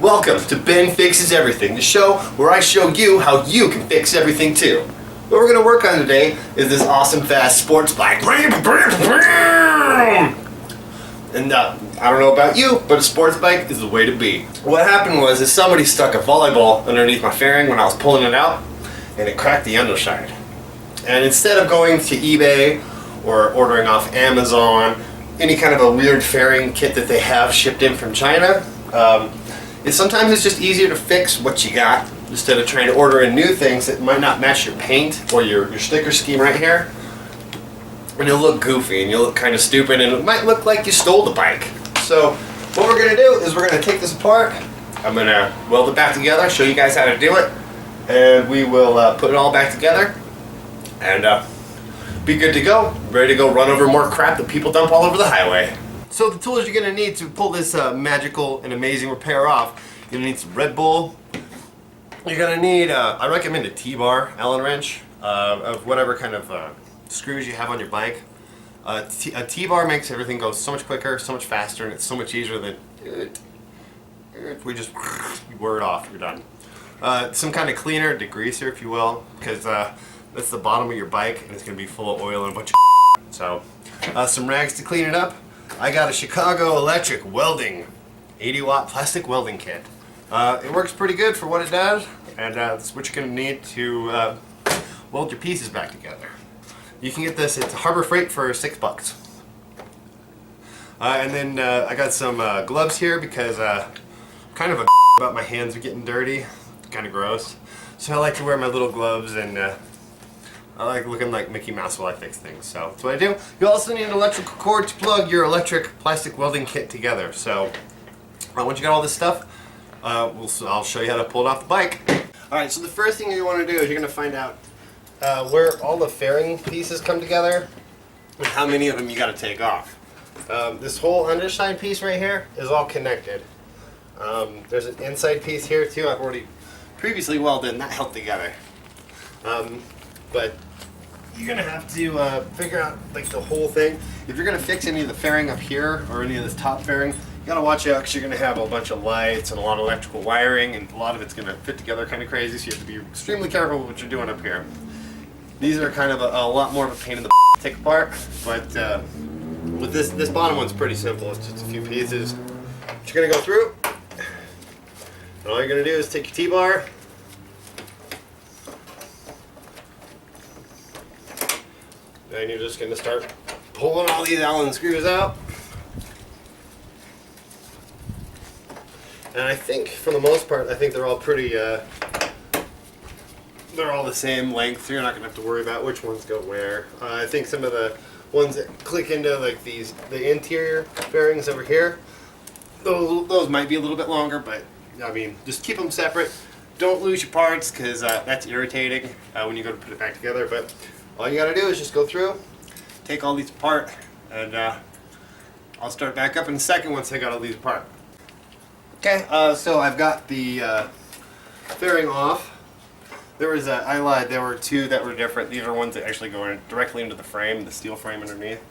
Welcome to Ben Fixes Everything, the show where I show you how you can fix everything too. What we're going to work on today is this awesome fast sports bike. And I don't know about you, but a sports bike is the way to be. What happened was is somebody stuck a volleyball underneath my fairing when I was pulling it out, and it cracked the underside. And instead of going to eBay or ordering off Amazon, any kind of a weird fairing kit that they have shipped in from China, sometimes it's just easier to fix what you got instead of trying to order in new things that might not match your paint or your sticker scheme right here. And you'll look goofy and you'll look kind of stupid and it might look like you stole the bike. So what we're going to do is we're going to take this apart. I'm going to weld it back together, show you guys how to do it, and we will put it all back together and be good to go, ready to go run over more crap that people dump all over the highway. So the tools you're going to need to pull this magical and amazing repair off, you're going to need some Red Bull. You're going to need, I recommend a T-bar Allen wrench of whatever kind of screws you have on your bike. A T-bar makes everything go so much quicker, so much faster, and it's so much easier than if we just wear it off, you're done. Some kind of cleaner, degreaser if you will, because that's the bottom of your bike and it's going to be full of oil and a bunch of so some rags to clean it up. I got a Chicago Electric Welding 80-watt plastic welding kit. It works pretty good for what it does, and that's what you're going to need to weld your pieces back together. You can get this at Harbor Freight for $6. And then I got some gloves here because kind of about my hands are getting dirty. It's kind of gross. So I like to wear my little gloves, and I like looking like Mickey Mouse while I fix things. So that's what I do. You also need an electrical cord to plug your electric plastic welding kit together. So once you got all this stuff, I'll show you how to pull it off the bike. Alright, so the first thing you want to do is you're going to find out where all the fairing pieces come together and how many of them you got to take off. This whole underside piece right here is all connected. There's an inside piece here too. I've already previously welded and that held together. But you're going to have to figure out like the whole thing. If you're going to fix any of the fairing up here or any of this top fairing, you got to watch out because you're going to have a bunch of lights and a lot of electrical wiring, and a lot of it's going to fit together kind of crazy, so you have to be extremely careful with what you're doing up here. These are kind of a lot more of a pain in the to take apart, but with this bottom one's pretty simple. It's just a few pieces. What you're going to go through, and all you're going to do is take your T-bar, and you're just going to start pulling all these Allen screws out. And I think, for the most part, I think they're all pretty, they're all the same length, so you're not going to have to worry about which ones go where. I think some of the ones that click into like the interior fairings over here, those might be a little bit longer, but I mean, just keep them separate. Don't lose your parts, because that's irritating when you go to put it back together. But all you got to do is just go through, take all these apart, and I'll start back up in a second once I got all these apart. Okay, so I've got the fairing off. I lied, there were two that were different. These are ones that actually go directly into the frame, the steel frame underneath.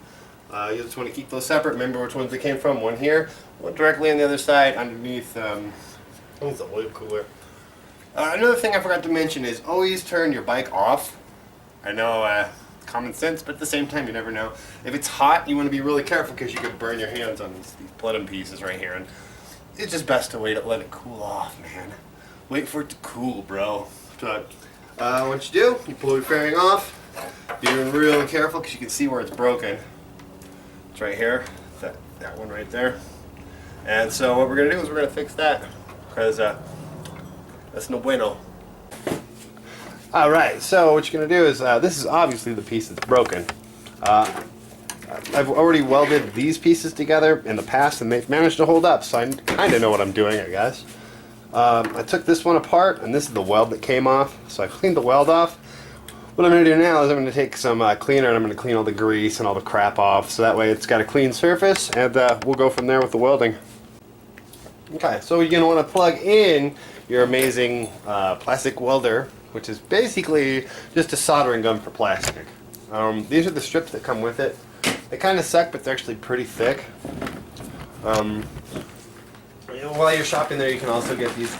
You just want to keep those separate. Remember which ones they came from. One here, one directly on the other side underneath the oil cooler. Another thing I forgot to mention is always turn your bike off. I know common sense, but at the same time you never know. If it's hot, you want to be really careful because you could burn your hands on these bottom pieces right here. And it's just best to wait to let it cool off, man. Wait for it to cool, bro. But what you do, you pull your fairing off. Being really careful because you can see where it's broken. It's right here, that one right there. And so what we're gonna do is we're gonna fix that because that's no bueno. All right, so what you're gonna do is this is obviously the piece that's broken. I've already welded these pieces together in the past and they've managed to hold up, so I kind of know what I'm doing, I guess. I took this one apart, and this is the weld that came off, so I cleaned the weld off. What I'm going to do now is I'm going to take some cleaner and I'm going to clean all the grease and all the crap off, so that way it's got a clean surface, and we'll go from there with the welding. Okay, so you're going to want to plug in your amazing plastic welder, which is basically just a soldering gun for plastic. These are the strips that come with it. They kind of suck, but they're actually pretty thick. while you're shopping there, you can also get these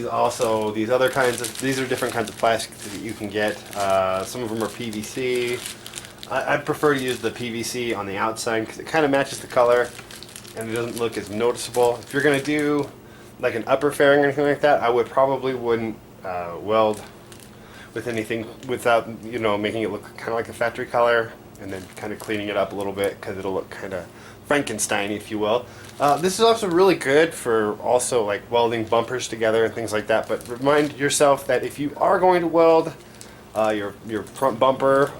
other kinds of, these are different kinds of plastic that you can get. Some of them are PVC. I prefer to use the PVC on the outside because it kind of matches the color and it doesn't look as noticeable. If you're going to do like an upper fairing or anything like that, I wouldn't weld with anything without, you know, making it look kind of like a factory color and then kind of cleaning it up a little bit because it'll look kind of Frankenstein, if you will. This is also really good for also like welding bumpers together and things like that, but remind yourself that if you are going to weld your front bumper,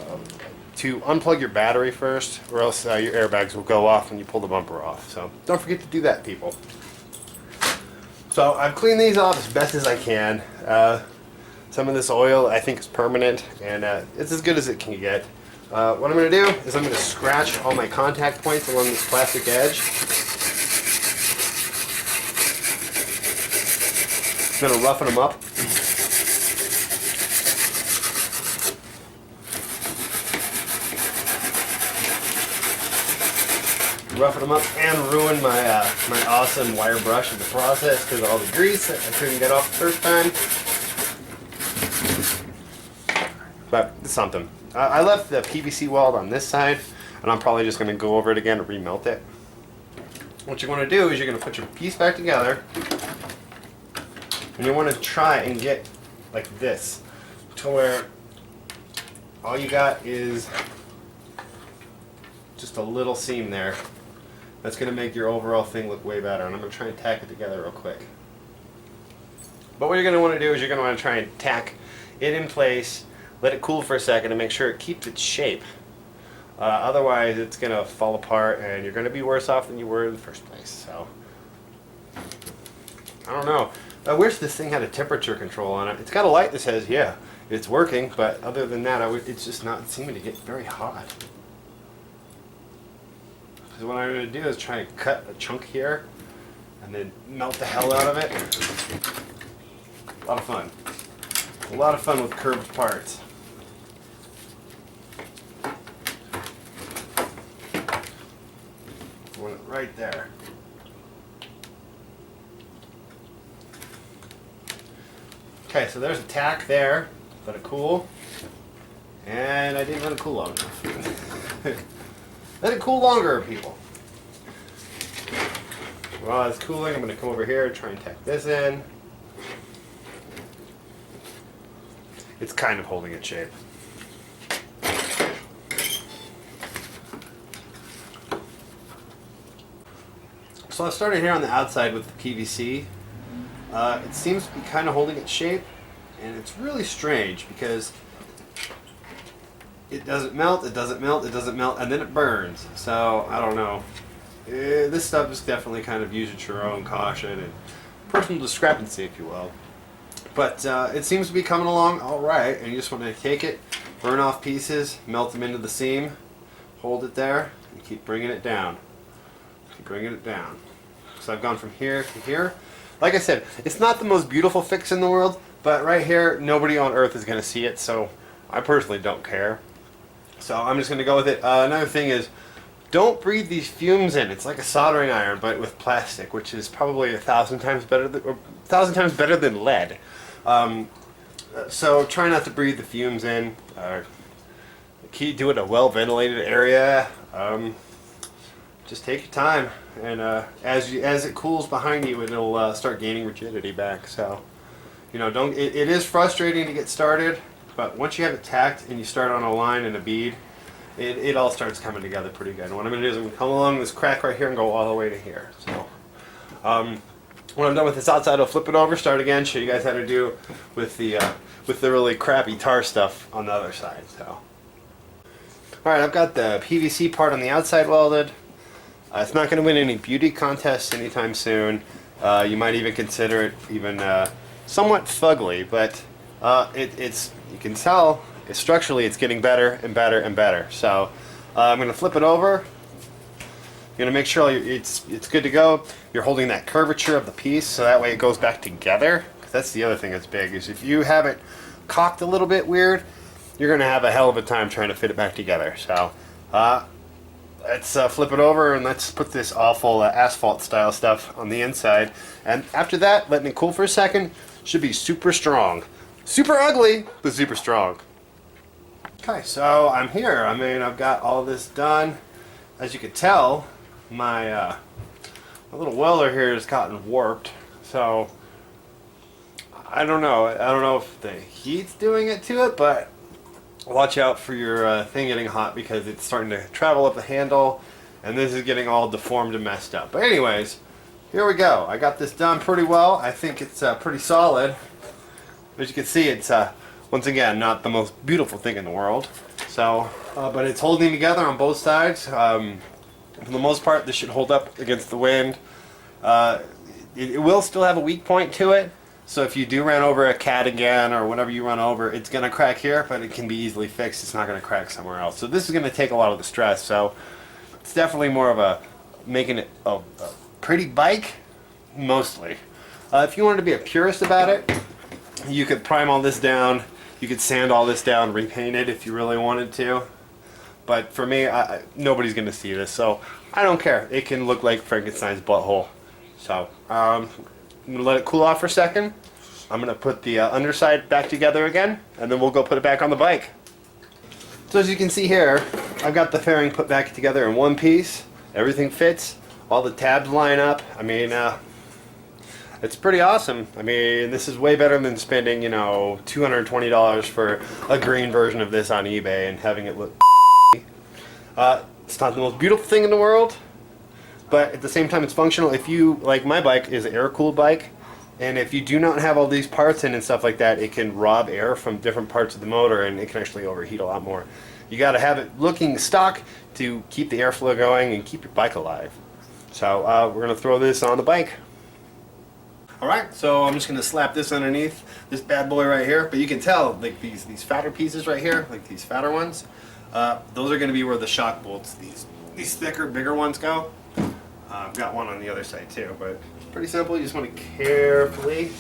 to unplug your battery first, or else your airbags will go off when you pull the bumper off. So don't forget to do that, people. So I've cleaned these off as best as I can. Some of this oil I think is permanent, and it's as good as it can get. What I'm going to do is I'm going to scratch all my contact points along this plastic edge. I'm going to roughen them up. Roughen them up and ruin my my awesome wire brush in the process because of all the grease that I couldn't get off the first time. But it's something. I left the PVC weld on this side, and I'm probably just going to go over it again and remelt it. What you want to do is you're going to put your piece back together, and you want to try and get like this, to where all you got is just a little seam there. That's going to make your overall thing look way better, and I'm going to try and tack it together real quick. But what you're going to want to do is you're going to want to try and tack it in place, let it cool for a second to make sure it keeps its shape. Otherwise it's going to fall apart and you're going to be worse off than you were in the first place. So I don't know. I wish this thing had a temperature control on it. It's got a light that says, yeah, it's working, but other than that, it's just not seeming to get very hot. So what I'm going to do is try and cut a chunk here and then melt the hell out of it. A lot of fun. A lot of fun with curved parts. Right there. Okay, so there's a tack there. Let it cool. And I didn't let it cool long enough. Let it cool longer, people. While it's cooling, I'm going to come over here and try and tack this in. It's kind of holding its shape. So I started here on the outside with the PVC. It seems to be kind of holding its shape, and it's really strange because it doesn't melt, it doesn't melt, it doesn't melt, and then it burns. So I don't know. This stuff is definitely kind of use at your own caution and personal discrepancy, if you will. But it seems to be coming along all right, and you just want to take it, burn off pieces, melt them into the seam, hold it there, and keep bringing it down. Keep bringing it down. So I've gone from here to here. Like I said, it's not the most beautiful fix in the world, but right here, nobody on earth is going to see it, so I personally don't care. So I'm just going to go with it. Another thing is, don't breathe these fumes in. It's like a soldering iron, but with plastic, which is probably 1,000 times better than, or 1,000 times better than lead. So try not to breathe the fumes in. Do it in a well-ventilated area. Just take your time, and as it cools behind you, it'll start gaining rigidity back. So, you know, it is frustrating to get started, but once you have it tacked and you start on a line and a bead, it all starts coming together pretty good. And what I'm going to do is I'm going to come along this crack right here and go all the way to here. So, when I'm done with this outside, I'll flip it over, start again, show you guys how to do with the really crappy tar stuff on the other side. So, all right, I've got the PVC part on the outside welded. It's not going to win any beauty contests anytime soon. You might even consider it even somewhat fugly, but you can tell structurally it's getting better and better and better. So I'm going to flip it over. You're going to make sure it's good to go. You're holding that curvature of the piece so that way it goes back together. 'Cause that's the other thing that's big, is if you have it cocked a little bit weird, you're going to have a hell of a time trying to fit it back together. So let's flip it over and let's put this awful asphalt style stuff on the inside. And after that, letting it cool for a second, should be super strong. Super ugly, but super strong. Okay, so I'm here. I mean, I've got all this done. As you can tell, my little welder here has gotten warped. So I don't know. I don't know if the heat's doing it to it, but watch out for your thing getting hot because it's starting to travel up the handle, and this is getting all deformed and messed up. But anyways, here we go. I got this done pretty well. I think it's pretty solid. As you can see, it's once again not the most beautiful thing in the world. So, but it's holding together on both sides. For the most part, this should hold up against the wind. It will still have a weak point to it. So if you do run over a cat again or whatever you run over, it's going to crack here, but it can be easily fixed. It's not going to crack somewhere else. So this is going to take a lot of the stress. So it's definitely more of a making it a pretty bike, mostly. If you wanted to be a purist about it, you could prime all this down. You could sand all this down, repaint it if you really wanted to. But for me, nobody's going to see this, so I don't care. It can look like Frankenstein's butthole. So I'm going to let it cool off for a second. I'm going to put the underside back together again, and then we'll go put it back on the bike. So as you can see here, I've got the fairing put back together in one piece. Everything fits. All the tabs line up. I mean, it's pretty awesome. I mean, this is way better than spending, you know, $220 for a green version of this on eBay and having it look it's not the most beautiful thing in the world, but at the same time it's functional. If you, like my bike is an air-cooled bike, and if you do not have all these parts in and stuff like that, it can rob air from different parts of the motor and it can actually overheat a lot more. You got to have it looking stock to keep the airflow going and keep your bike alive. So we're going to throw this on the bike. Alright, so I'm just going to slap this underneath this bad boy right here, but you can tell like these fatter pieces right here, like these fatter ones, those are going to be where the shock bolts, these thicker, bigger ones go. I've got one on the other side too, but it's pretty simple. You just want to carefully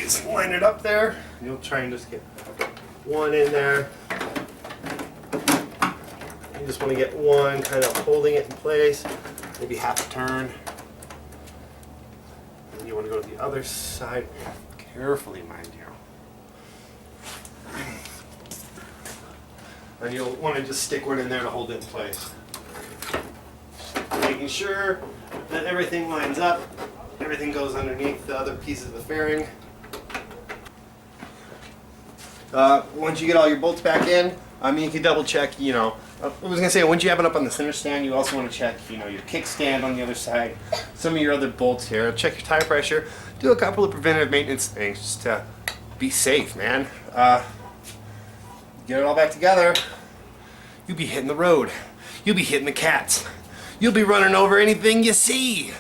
just line it up there. You'll try and just get one in there. You just want to get one kind of holding it in place, maybe half a turn. And then you want to go to the other side carefully, mind you. And you'll want to just stick one in there to hold it in place. Making sure that everything lines up, everything goes underneath the other pieces of the fairing. Once you get all your bolts back in, I mean, you can double check, you know, I was going to say, once you have it up on the center stand, you also want to check, you know, your kickstand on the other side, some of your other bolts here, check your tire pressure, do a couple of preventative maintenance things just to be safe, man. Get it all back together, you'll be hitting the road, you'll be hitting the cats, you'll be running over anything you see.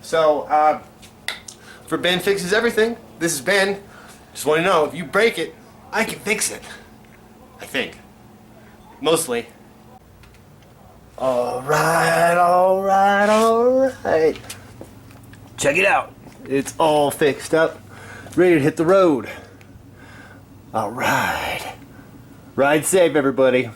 So, for Ben Fixes Everything, this is Ben. Just want to know, if you break it, I can fix it. I think. Mostly. Alright, alright, alright. Check it out. It's all fixed up. Ready to hit the road. Alright. Ride safe, everybody.